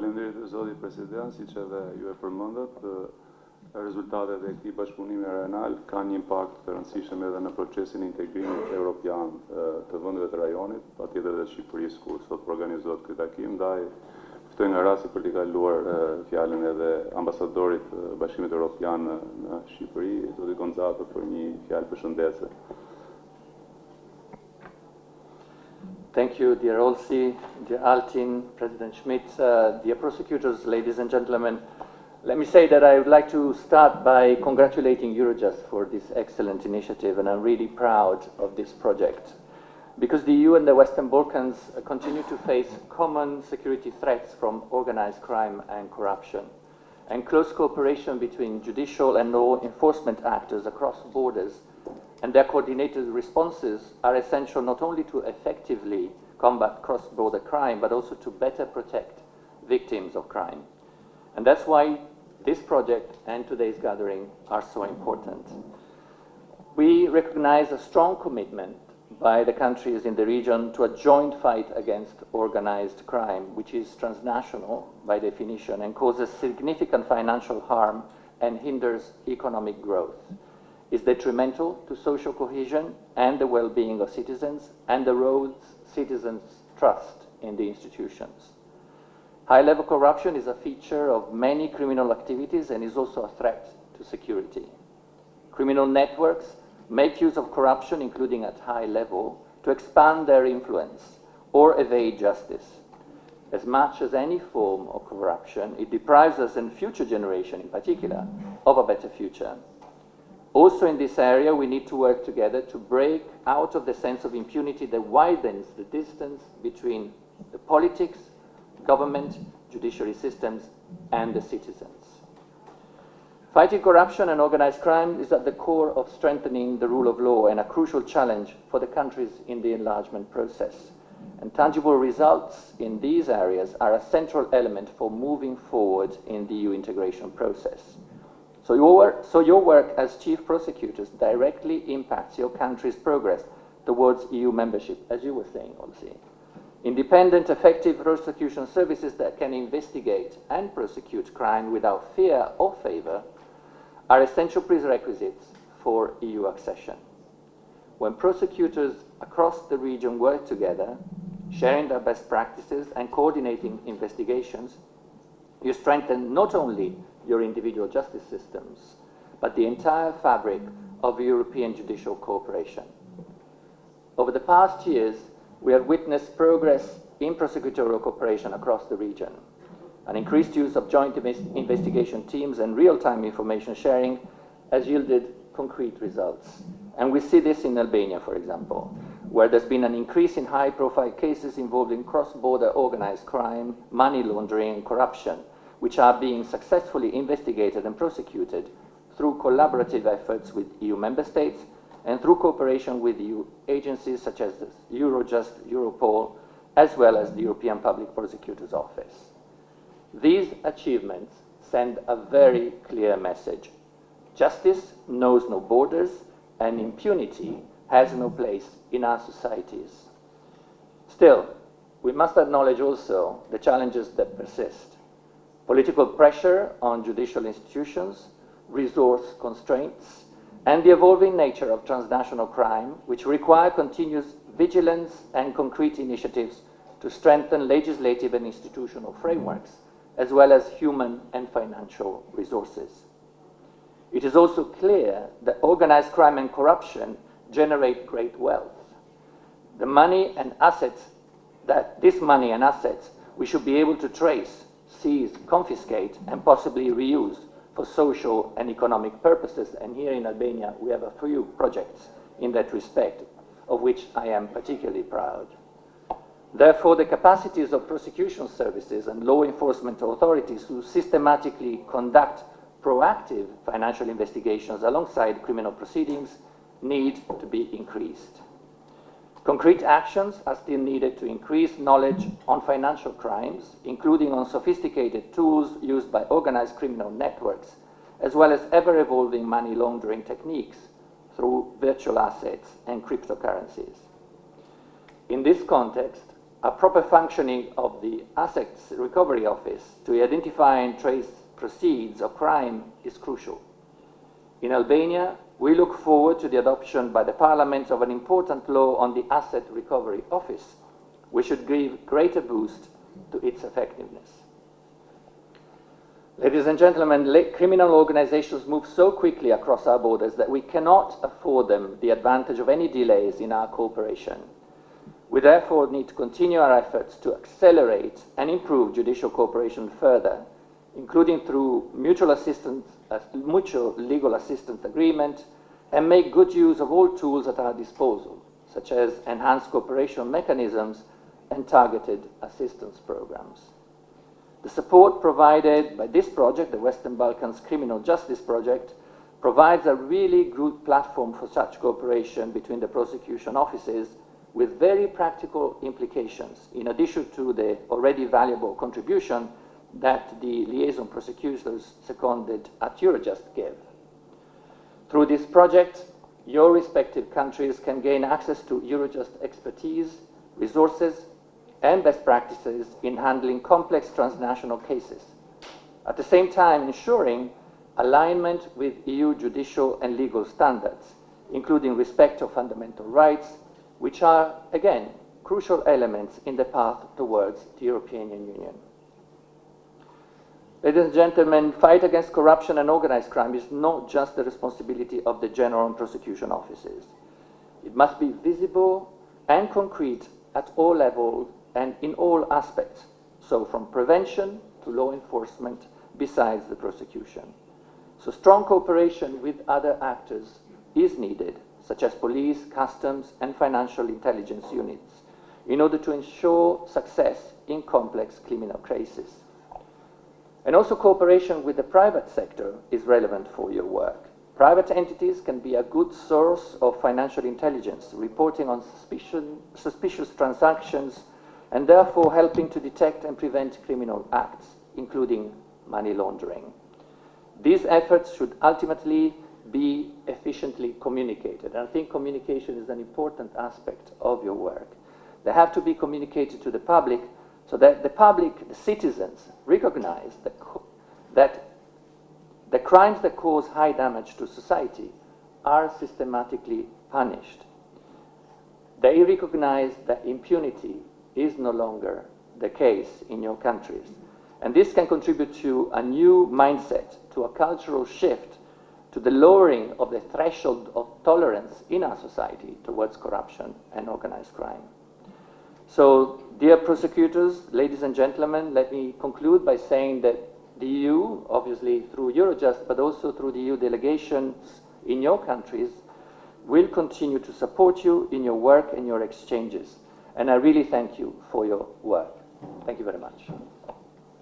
Faleminderit zoti president, siç edhe ju e përmendët, rezultatet e këtij bashkëpunimi regional kanë një impakt të rëndësishëm edhe në procesin e integrimit Europian të vendeve të rajonit, patjetër edhe Shqipërisë ku sot organizohet ky takim, ndaj ftoj nga rasti për t'i kaluar fjalën edhe ambasadorit të Bashkimit Europian në Shqipëri, zoti Gonzato, për një fjalë përshëndetse. Thank you, dear Olsi, dear Altin, President Schmidt, dear prosecutors, ladies and gentlemen. Let me say that I would like to start by congratulating Eurojust for this excellent initiative, and I'm really proud of this project. Because the EU and the Western Balkans continue to face common security threats from organized crime and corruption. And close cooperation between judicial and law enforcement actors across borders and their coordinated responses are essential not only to effectively combat cross-border crime, but also to better protect victims of crime. And that's why this project and today's gathering are so important. We recognize a strong commitment by the countries in the region to a joint fight against organized crime, which is transnational by definition and causes significant financial harm and hinders economic growth, is detrimental to social cohesion and the well-being of citizens, and erodes citizens' trust in the institutions. High-level corruption is a feature of many criminal activities and is also a threat to security. Criminal networks make use of corruption, including at high level, to expand their influence or evade justice. As much as any form of corruption, it deprives us and future generations in particular of a better future. Also in this area, we need to work together to break out of the sense of impunity that widens the distance between the politics, government, judiciary systems, and the citizens. Fighting corruption and organized crime is at the core of strengthening the rule of law and a crucial challenge for the countries in the enlargement process. And tangible results in these areas are a central element for moving forward in the EU integration process. So your work as chief prosecutors directly impacts your country's progress towards EU membership, as you were saying, Olsi. Independent, effective prosecution services that can investigate and prosecute crime without fear or favor are essential prerequisites for EU accession. When prosecutors across the region work together, sharing their best practices and coordinating investigations, you strengthen not only your individual justice systems, but the entire fabric of European judicial cooperation. Over the past years, we have witnessed progress in prosecutorial cooperation across the region. An increased use of joint investigation teams and real-time information sharing has yielded concrete results. And we see this in Albania, for example, where there's been an increase in high-profile cases involving cross-border organized crime, money laundering, and corruption, which are being successfully investigated and prosecuted through collaborative efforts with EU member states and through cooperation with EU agencies such as Eurojust, Europol, as well as the European Public Prosecutor's Office. These achievements send a very clear message. Justice knows no borders, and impunity has no place in our societies. Still, we must acknowledge also the challenges that persist. Political pressure on judicial institutions, resource constraints, and the evolving nature of transnational crime, which require continuous vigilance and concrete initiatives to strengthen legislative and institutional frameworks, as well as human and financial resources. It is also clear that organized crime and corruption generate great wealth. This money and assets we should be able to trace, seize, confiscate, and possibly reuse for social and economic purposes. And here in Albania, we have a few projects in that respect, of which I am particularly proud. Therefore, the capacities of prosecution services and law enforcement authorities to systematically conduct proactive financial investigations alongside criminal proceedings need to be increased. Concrete actions are still needed to increase knowledge on financial crimes, including on sophisticated tools used by organized criminal networks, as well as ever-evolving money laundering techniques through virtual assets and cryptocurrencies. In this context, a proper functioning of the Assets Recovery Office to identify and trace proceeds of crime is crucial. In Albania, we look forward to the adoption by the Parliament of an important law on the Asset Recovery Office, which should give greater boost to its effectiveness. Ladies and gentlemen, criminal organizations move so quickly across our borders that we cannot afford them the advantage of any delays in our cooperation. We therefore need to continue our efforts to accelerate and improve judicial cooperation further, including through mutual legal assistance agreement, and make good use of all tools at our disposal, such as enhanced cooperation mechanisms and targeted assistance programs. The support provided by this project, the Western Balkans Criminal Justice Project, provides a really good platform for such cooperation between the prosecution offices with very practical implications, in addition to the already valuable contribution that the liaison prosecutors seconded at Eurojust gave. Through this project, your respective countries can gain access to Eurojust expertise, resources, and best practices in handling complex transnational cases, at the same time ensuring alignment with EU judicial and legal standards, including respect of fundamental rights, which are, again, crucial elements in the path towards the European Union. Ladies and gentlemen, fight against corruption and organized crime is not just the responsibility of the general and prosecution offices. It must be visible and concrete at all levels and in all aspects, so from prevention to law enforcement besides the prosecution. So strong cooperation with other actors is needed, such as police, customs, and financial intelligence units, in order to ensure success in complex criminal cases. And also cooperation with the private sector is relevant for your work. Private entities can be a good source of financial intelligence, reporting on suspicious transactions, and therefore helping to detect and prevent criminal acts, including money laundering. These efforts should ultimately be efficiently communicated. And I think communication is an important aspect of your work. They have to be communicated to the public so that the public, the citizens, recognize that the crimes that cause high damage to society are systematically punished. They recognize that impunity is no longer the case in your countries. And this can contribute to a new mindset, to a cultural shift, to the lowering of the threshold of tolerance in our society towards corruption and organized crime. So, dear prosecutors, ladies and gentlemen, let me conclude by saying that the EU, obviously through Eurojust, but also through the EU delegations in your countries, will continue to support you in your work and your exchanges. And I really thank you for your work. Thank you very much.